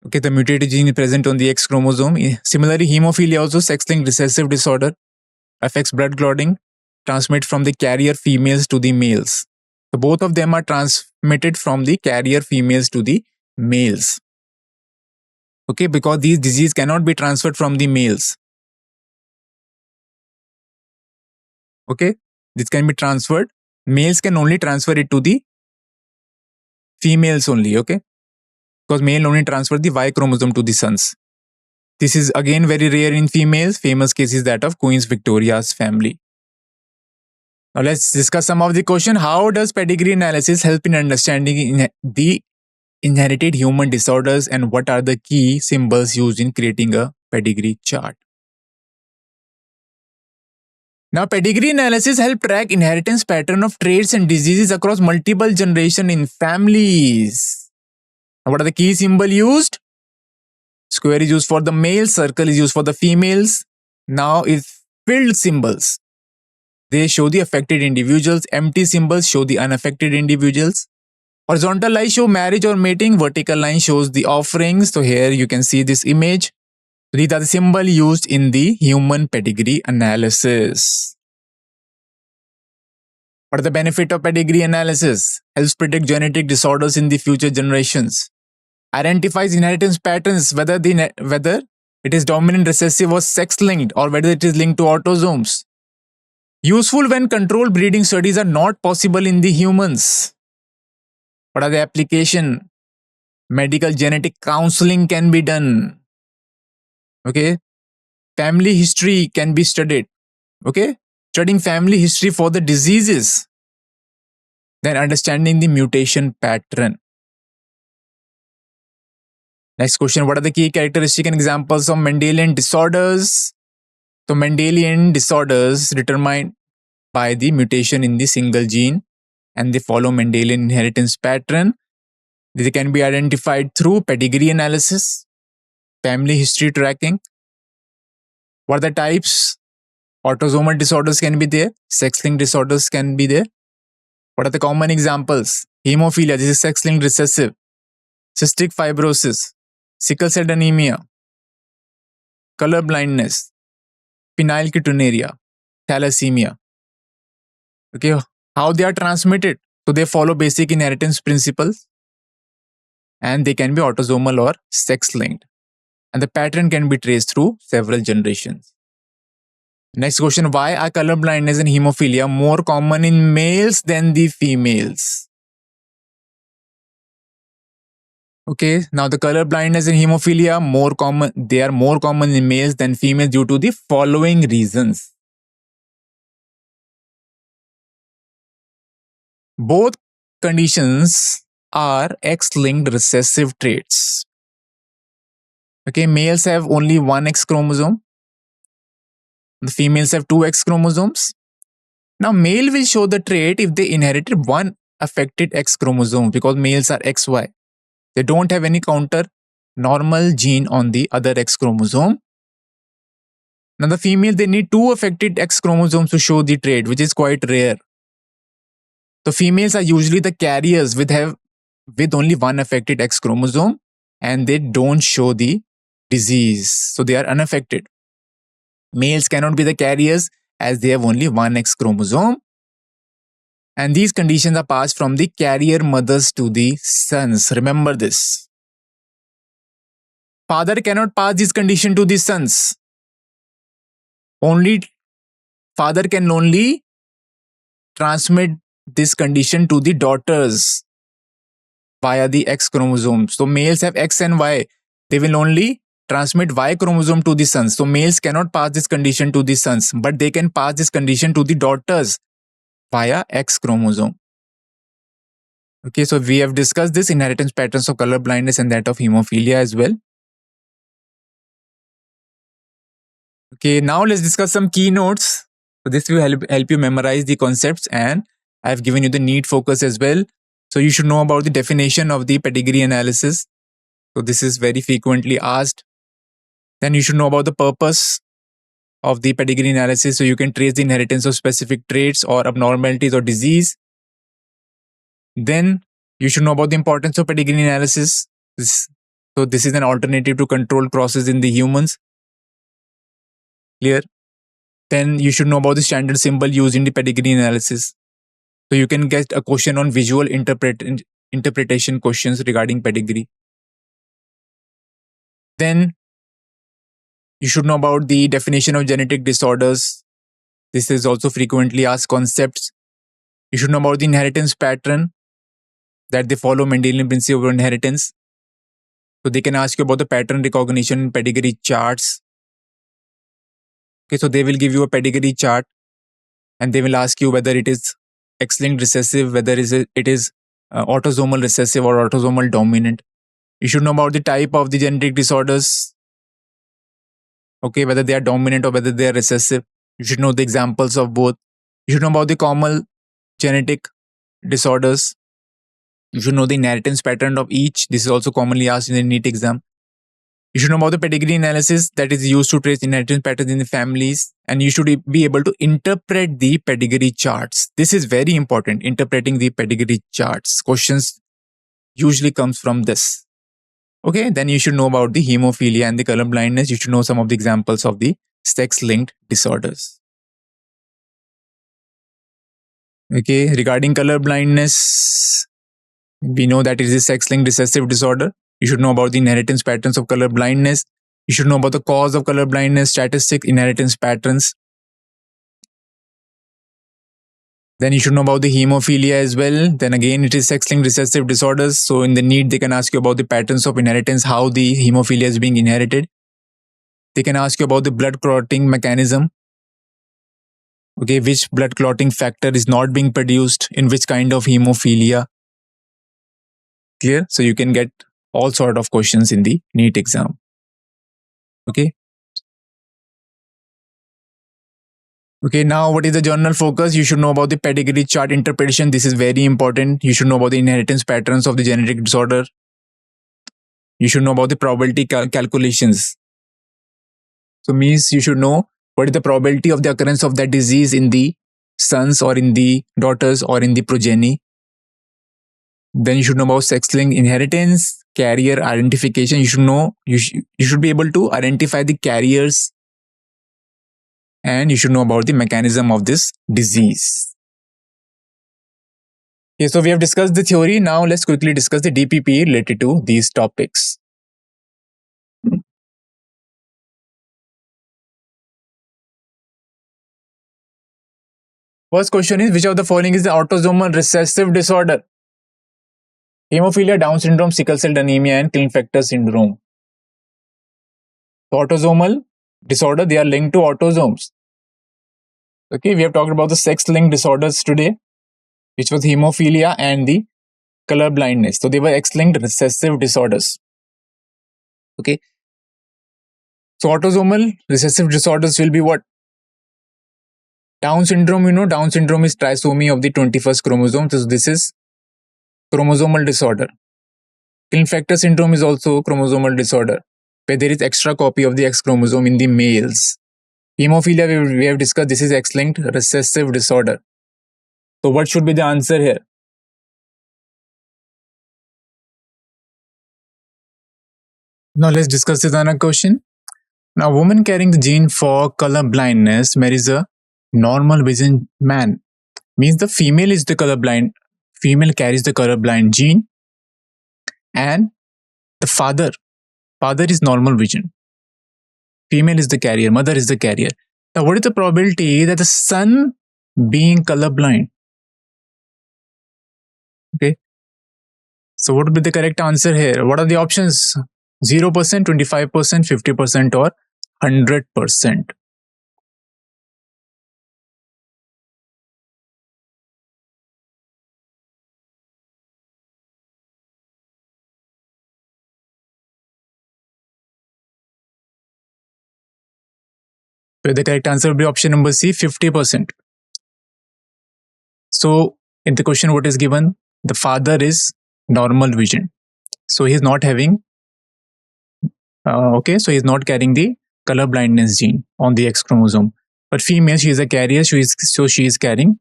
Okay, the mutated gene is present on the X chromosome. Similarly, hemophilia also sex-linked recessive disorder. Affects blood clotting, transmit from the carrier females to the males. So both of them are transmitted from the carrier females to the males. Okay, because these disease cannot be transferred from the males. Okay, this can be transferred. Males can only transfer it to the females only. Okay, because male only transfer the Y chromosome to the sons. This is again very rare in females. Famous case is that of Queen Victoria's family. Now let's discuss some of the question. How does pedigree analysis help in understanding the inherited human disorders, and what are the key symbols used in creating a pedigree chart? Now, pedigree analysis help track inheritance pattern of traits and diseases across multiple generations in families. Now, what are the key symbol used? Square is used for the male, circle is used for the females. Now, is filled symbols. They show the affected individuals. Empty symbols show the unaffected individuals. Horizontal lines show marriage or mating. Vertical line shows the offerings. So here you can see this image. These are the symbols used in the human pedigree analysis. What are the benefit of pedigree analysis? Helps predict genetic disorders in the future generations. Identifies inheritance patterns, whether it is dominant recessive or sex-linked, or whether it is linked to autosomes. Useful when controlled breeding studies are not possible in the humans. What are the application? Medical genetic counseling can be done. Okay. Family history can be studied. Okay. Studying family history for the diseases. Then understanding the mutation pattern. Next question. What are the key characteristic and examples of Mendelian disorders? So Mendelian disorders determined by the mutation in the single gene, and they follow Mendelian inheritance pattern. They can be identified through pedigree analysis, family history tracking. What are the types? Autosomal disorders can be there. Sex-linked disorders can be there. What are the common examples? Hemophilia, this is sex-linked recessive. Cystic fibrosis, sickle cell anemia, color blindness, phenylketonuria, thalassemia. Okay, how they are transmitted? So they follow basic inheritance principles, and they can be autosomal or sex-linked. And the pattern can be traced through several generations. Next question, why are color blindness and hemophilia more common in males than the females? Okay, now the color blindness and hemophilia they are more common in males than females due to the following reasons. Both conditions are X-linked recessive traits. Okay, males have only one X chromosome. The females have 2 X chromosomes. Now, male will show the trait if they inherited one affected X chromosome because males are XY. They don't have any counter normal gene on the other X chromosome. Now, the female, they need 2 affected X chromosomes to show the trait, which is quite rare. So, females are usually the carriers with only one affected X chromosome, and they don't show the disease. So, they are unaffected. Males cannot be the carriers as they have only one X chromosome. And these conditions are passed from the carrier mothers to the sons. Remember this. Father cannot pass this condition to the sons. Father can only transmit this condition to the daughters via the X chromosome. So males have X and Y. They will only transmit Y chromosome to the sons. So males cannot pass this condition to the sons, but they can pass this condition to the daughters via X chromosome. Okay, so we have discussed this inheritance patterns of color blindness and that of hemophilia as well. Okay, now let's discuss some keynotes. So this will help you memorize the concepts, and I've given you the NEET focus as well. So you should know about the definition of the pedigree analysis. So this is very frequently asked. Then you should know about the purpose of the pedigree analysis, so you can trace the inheritance of specific traits or abnormalities or disease. Then you should know about the importance of pedigree analysis. So this is an alternative to control crosses in the humans. Clear? Then you should know about the standard symbol used in the pedigree analysis. So you can get a question on visual interpretation questions regarding pedigree. Then you should know about the definition of genetic disorders. This is also frequently asked concepts. You should know about the inheritance pattern, that they follow Mendelian principle of inheritance. So they can ask you about the pattern recognition in pedigree charts. Okay, so they will give you a pedigree chart and they will ask you whether it is X-linked recessive, whether it is autosomal recessive or autosomal dominant. You should know about the type of the genetic disorders. Okay, whether they are dominant or whether they are recessive. You should know the examples of both. You should know about the common genetic disorders. You should know the inheritance pattern of each. This is also commonly asked in the NEET exam. You should know about the pedigree analysis that is used to trace inheritance patterns in the families, and you should be able to interpret the pedigree charts. This is very important, interpreting the pedigree charts. Questions usually comes from this. Okay, then you should know about the hemophilia and the color blindness. You should know some of the examples of the sex-linked disorders. Okay, regarding color blindness, we know that it is a sex-linked recessive disorder. You should know about the inheritance patterns of color blindness. You should know about the cause of color blindness, statistics, inheritance patterns. Then you should know about the hemophilia as well. Then again, it is sex-linked recessive disorders. So in the NEET, they can ask you about the patterns of inheritance, how the hemophilia is being inherited. They can ask you about the blood clotting mechanism. Okay, which blood clotting factor is not being produced in which kind of hemophilia. Clear? So you can get all sort of questions in the NEET exam. Okay. Okay, now what is the journal focus? You should know about the pedigree chart interpretation. This is very important. You should know about the inheritance patterns of the genetic disorder. You should know about the probability calculations. So means you should know what is the probability of the occurrence of that disease in the sons or in the daughters or in the progeny. Then you should know about sex-linked inheritance, carrier identification. You should know, you should be able to identify the carriers, and you should know about the mechanism of this disease. Okay, so we have discussed the theory. Now let's quickly discuss the DPP related to these topics. First question is, which of the following is the autosomal recessive disorder? Hemophilia, Down syndrome, sickle cell anemia, and Klinefelter syndrome. So autosomal disorder, they are linked to autosomes. Okay, we have talked about the sex-linked disorders today, which was hemophilia and the color blindness. So they were X-linked recessive disorders. Okay. So autosomal recessive disorders will be what? Down syndrome, Down syndrome is trisomy of the 21st chromosome. So this is chromosomal disorder. Klinefelter syndrome is also chromosomal disorder, where there is extra copy of the X chromosome in the males. Hemophilia, we have discussed, this is X-linked recessive disorder. So what should be the answer here? Now let's discuss this another question. Now, a woman carrying the gene for color blindness marries a normal vision man. Means the female is the colorblind. Female carries the colorblind gene, and the father is normal vision. Female is the carrier. Mother is the carrier. Now, what is the probability that the son being colorblind? Okay. So, what would be the correct answer here? What are the options? 0%, 25%, 50%, or 100%. So the correct answer will be option number C, 50%. So in the question, what is given? The father is normal vision. So he's not having, so he's not carrying the color blindness gene on the X chromosome. But female, she is a carrier, so she is carrying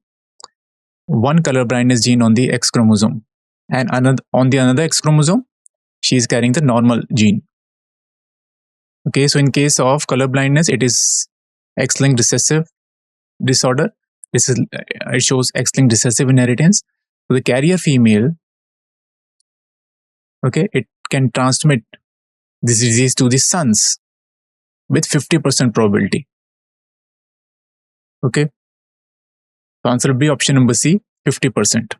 one color blindness gene on the X chromosome. And on the another X chromosome, she is carrying the normal gene. Okay, so in case of color blindness, it is X-linked recessive disorder. It shows X-linked recessive inheritance. So the carrier female, okay, it can transmit this disease to the sons with 50% probability. Okay, so answer will be option number C, 50%.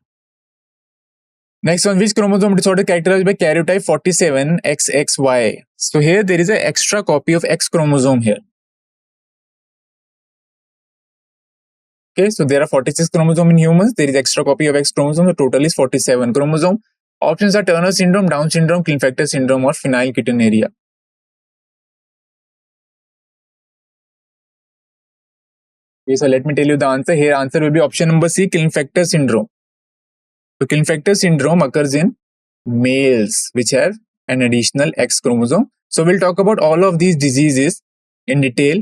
Next one, which chromosome disorder characterized by karyotype 47XXY? So here there is an extra copy of X chromosome here. Okay, so there are 46 chromosomes in humans. There is extra copy of X chromosome. The total is 47 chromosome. Options are Turner syndrome, Down syndrome, Klinefelter syndrome, or phenylketonuria. Okay, so let me tell you the answer. Here answer will be option number C, Klinefelter syndrome. So Klinefelter syndrome occurs in males which have an additional X chromosome. So we'll talk about all of these diseases in detail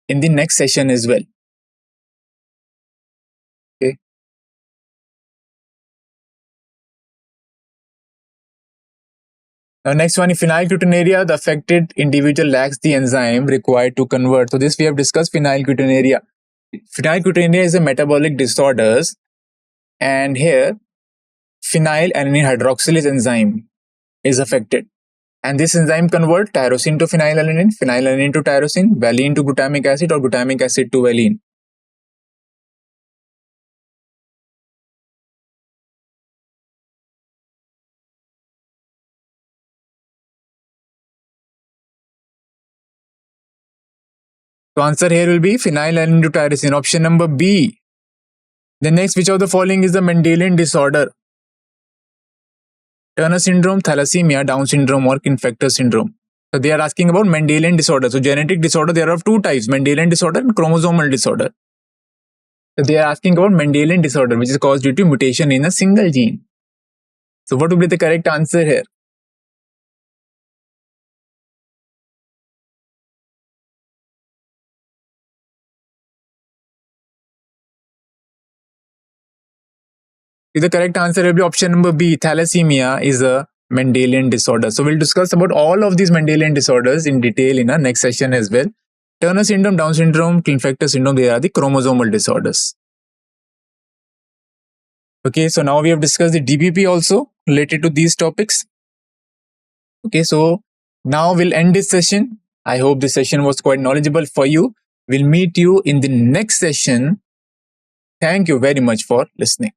in the next session as well. Okay. Now next one, in phenylketonuria, the affected individual lacks the enzyme required to convert. So this we have discussed phenylketonuria. Phenylketonuria is a metabolic disorders, and here phenylalanine hydroxylase enzyme is affected. And this enzyme converts tyrosine to phenylalanine, phenylalanine to tyrosine, valine to glutamic acid, or glutamic acid to valine. So answer here will be phenylalanine to tyrosine, option number B. The next, which of the following is the Mendelian disorder? Turner syndrome, thalassemia, Down syndrome, or Klinefelter syndrome. So they are asking about Mendelian disorder. So genetic disorder, there are two types, Mendelian disorder and chromosomal disorder. So they are asking about Mendelian disorder, which is caused due to mutation in a single gene. So what would be the correct answer here? The correct answer will be option number B. Thalassemia is a Mendelian disorder. So we'll discuss about all of these Mendelian disorders in detail in our next session as well. Turner syndrome, Down syndrome, Klinefelter syndrome, they are the chromosomal disorders. Okay, so now we have discussed the DBP also related to these topics. Okay, so now we'll end this session. I hope this session was quite knowledgeable for you. We'll meet you in the next session. Thank you very much for listening.